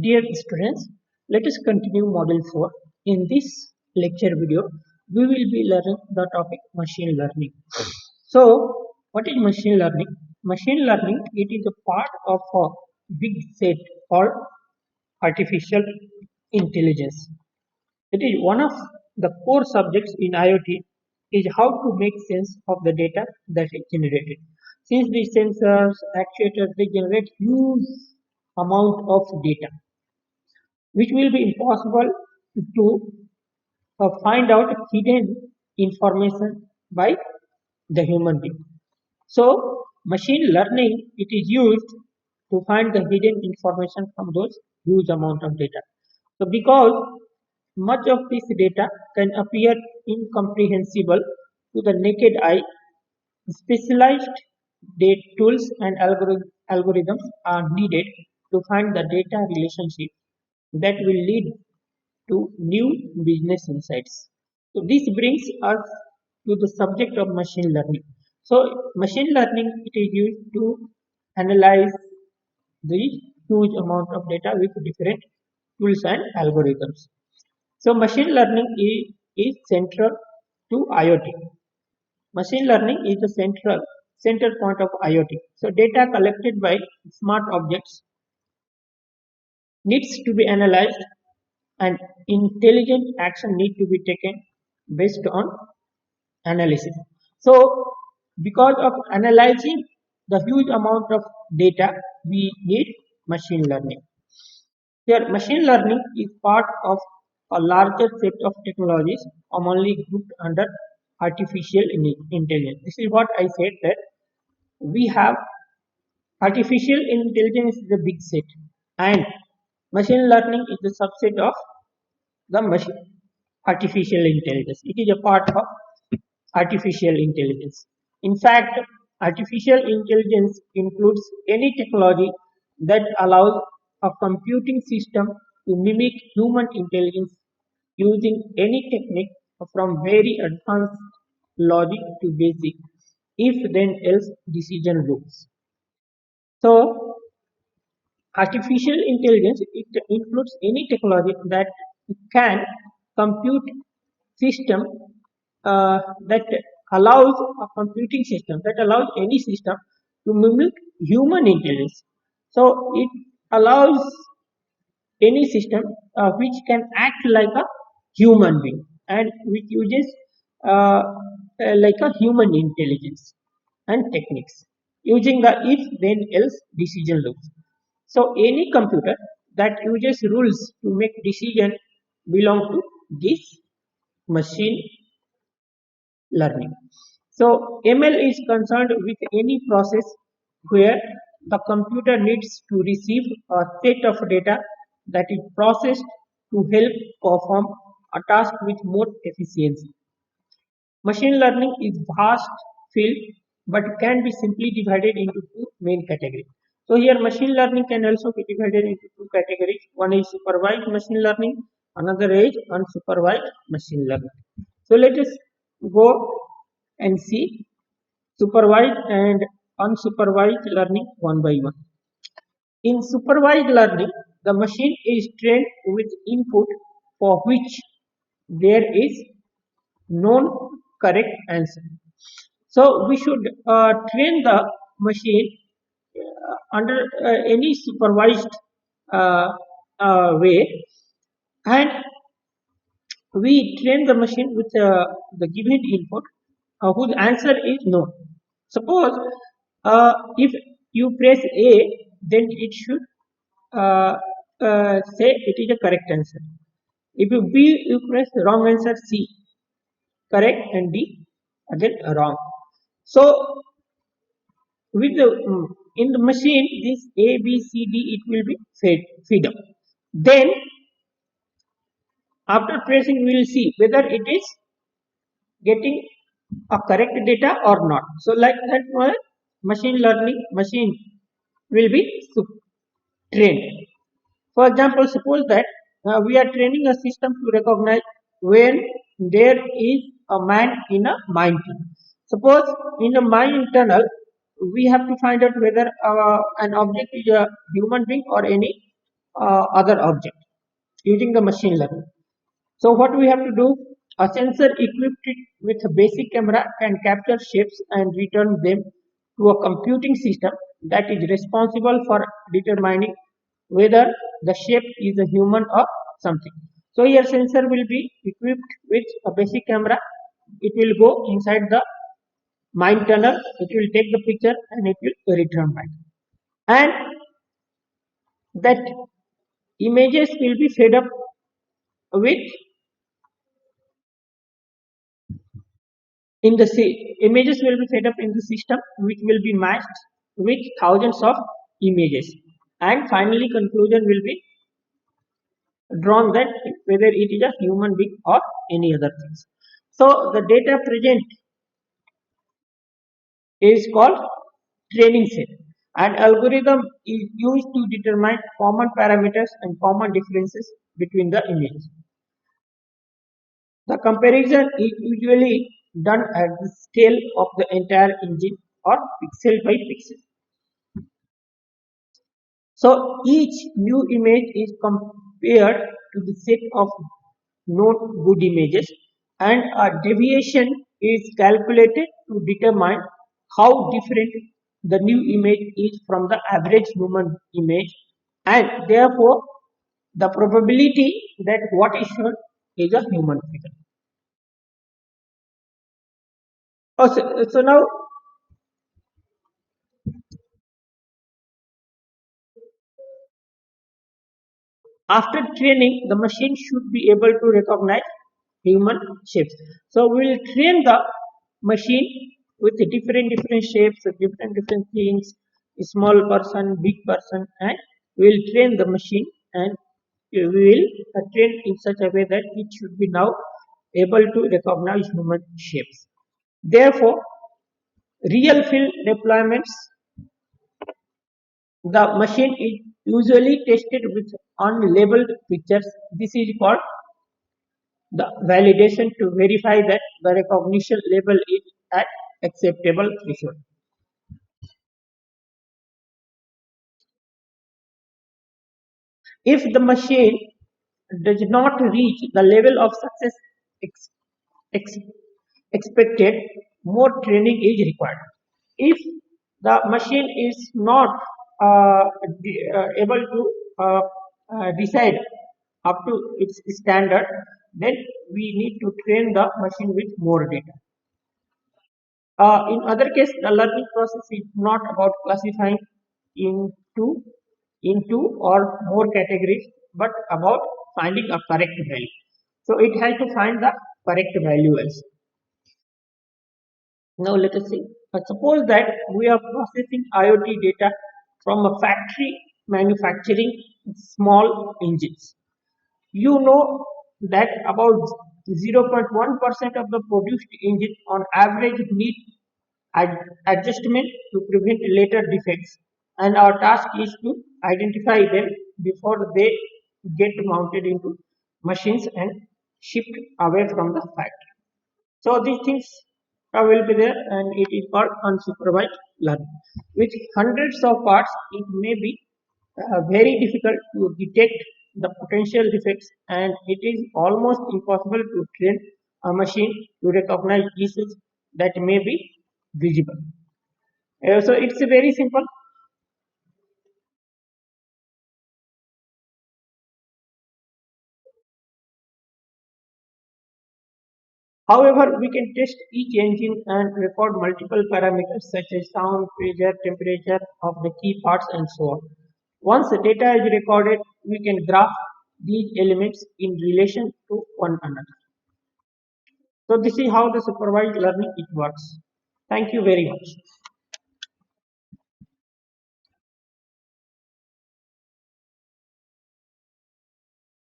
Dear students, let us continue Module 4. In this lecture video, we will be learning the topic machine learning. So, what is machine learning? Machine learning, it is a part of a big set called artificial intelligence. It is one of the core subjects in IoT is how to make sense of the data that is generated. Since these sensors, actuators, they generate huge amount of data which will be impossible to find out hidden information by the human being. So, machine learning it is used to find the hidden information from those huge amount of data. So, because much of this data can appear incomprehensible to the naked eye, specialized data tools and algorithms are needed to find the data relationship that will lead to new business insights. So this brings us to the subject of machine learning. So machine learning it is used to analyze the huge amount of data with different tools and algorithms. So machine learning is central to IoT. Machine learning is the center point of IoT. So data collected by smart objects needs to be analyzed and intelligent action need to be taken based on analysis. So because of analyzing the huge amount of data we need machine learning. Here machine learning is part of a larger set of technologies commonly grouped under artificial intelligence. This is what I said that we have artificial intelligence is a big set and machine learning is a subset of the machine artificial intelligence. It is a part of artificial intelligence. In fact, artificial intelligence includes any technology that allows a computing system to mimic human intelligence using any technique from very advanced logic to basic if then else decision rules. So, artificial intelligence it includes any technology that can compute system that allows a computing system that allows any system to mimic human intelligence. So it allows any system which can act like a human being and which uses uh, like a human intelligence and techniques using the if then else decision loops. So any computer that uses rules to make decision belong to this machine learning. So ML is concerned with any process where the computer needs to receive a set of data that is processed to help perform a task with more efficiency. Machine learning is vast field but can be simply divided into two main categories. So here machine learning can also be divided into two categories. One is supervised machine learning, another is unsupervised machine learning. So let us go and see supervised and unsupervised learning one by one. In supervised learning, the machine is trained with input for which there is known correct answer. So we should train the machine under any supervised uh, way, and we train the machine with the given input whose answer is known. Suppose if you press A, then it should say it is a correct answer. If you B, you press the wrong answer, C correct and D again wrong. So with the in the machine this A B C D it will be fed up. Then after pressing we will see whether it is getting a correct data or not. So like that machine learning machine will be trained. For example, suppose that we are training a system to recognize when there is a man in a mine tunnel. Suppose in a mine tunnel we have to find out whether an object is a human being or any other object using the machine learning. So what we have to do, a sensor equipped it with a basic camera can capture shapes and return them to a computing system that is responsible for determining whether the shape is a human or something. So your sensor will be equipped with a basic camera. It will go inside the mind tunnel. It will take the picture and it will return back. And that images will be fed up with images will be fed up in the system, which will be matched with thousands of images, and finally conclusion will be drawn that whether it is a human being or any other things. So the data present is called training set. An algorithm is used to determine common parameters and common differences between the images. The comparison is usually done at the scale of the entire engine or pixel by pixel. So each new image is compared to the set of known good images, and a deviation is calculated to determine how different the new image is from the average human image, and therefore the probability that what is shown is a human figure. So now after training, the machine should be able to recognize human shapes. So we will train the machine with different shapes, different things, small person, big person, and we will train the machine and we will train in such a way that it should be now able to recognize human shapes. Therefore, real field deployments, the machine is usually tested with unlabeled pictures. This is called the validation to verify that the recognition level is at acceptable threshold. If the machine does not reach the level of success ex- ex- expected, more training is required. If the machine is not able to decide up to its standard, then we need to train the machine with more data. In other case, the learning process is not about classifying into into or more categories, but about finding a correct value. So it has to find the correct value also. Now let us see. Suppose that we are processing IoT data from a factory manufacturing small engines. You know that about 0.1% of the produced engine on average need adjustment to prevent later defects, and our task is to identify them before they get mounted into machines and shipped away from the factory. So these things will be there, and it is called unsupervised learning. With hundreds of parts, it may be very difficult to detect the potential defects, and it is almost impossible to train a machine to recognize issues that may be visible. So it's a very simple. However, we can test each engine and record multiple parameters such as sound, pressure, temperature of the key parts, and so on. Once the data is recorded, we can graph these elements in relation to one another. So this is how the supervised learning it works. Thank you very much.